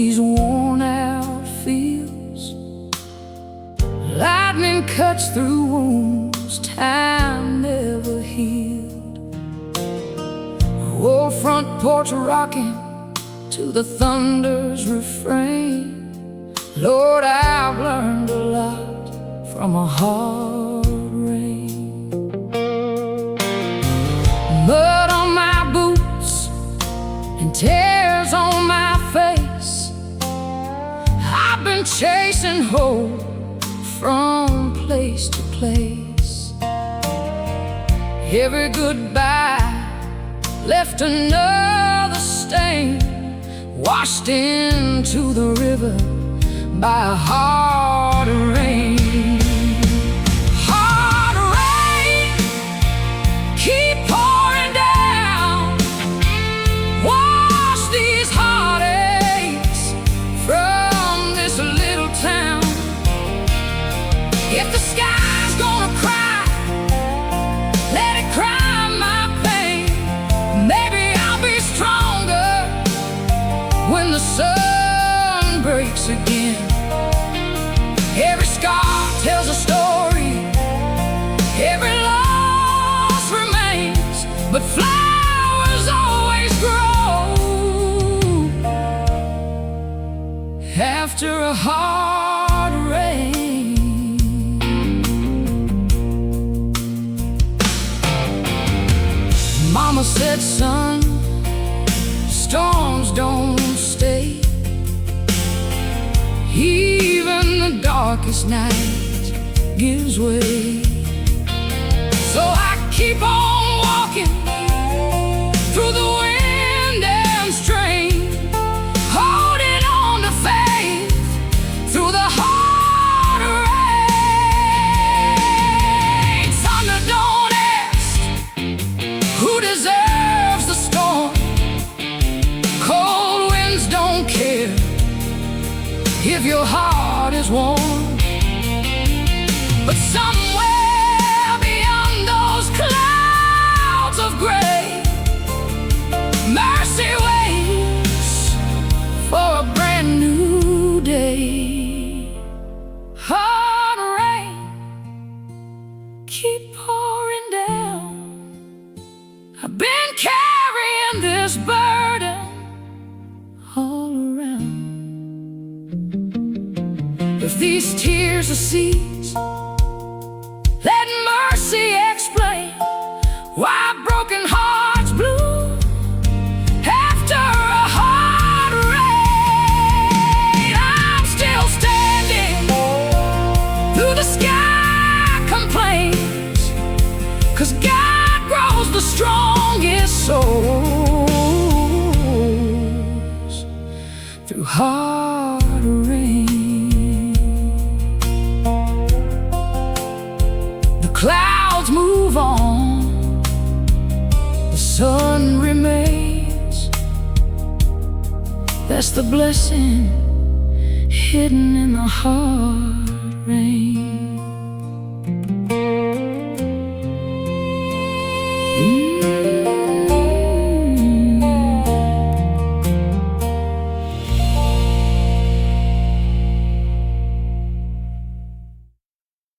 these worn out fields. Lightning cuts through wounds time never healed. Old front porch rocking to the thunder's refrain. Lord, I've learned a lot from a hard rain. Mud on my boots and tears on my face. I've been chasing hope from place to place. Every goodbye left another stain, washed into the river by a hard rain. Hard rain, keep pouring down. Wash these heartaches from this little town. If the sky's gonna cry, let it cry my pain. Maybe I'll be stronger when the sun breaks again. Every scar tells a story, every loss remains, but flowers always grow after a hard rain. Mama said, son, storms don't stay. Even the darkest night gives way. So I keep on walking through the wind and strain, holding on to faith through the hard rain. Thunder, don't ask who deserves the storm. Cold winds don't care if your heart is warm. But somewhere beyond those clouds of gray, mercy waits for a brand new day. Hard rain, keep pouring down. I've been carrying this burden all around. If these tears are seeds, let mercy explain why broken hearts bloom after a hard rain. I'm still standing through the sky complains, 'cause God grows the strongest souls through hard rain. Clouds move on, the sun remains. That's the blessing hidden in the hard rain.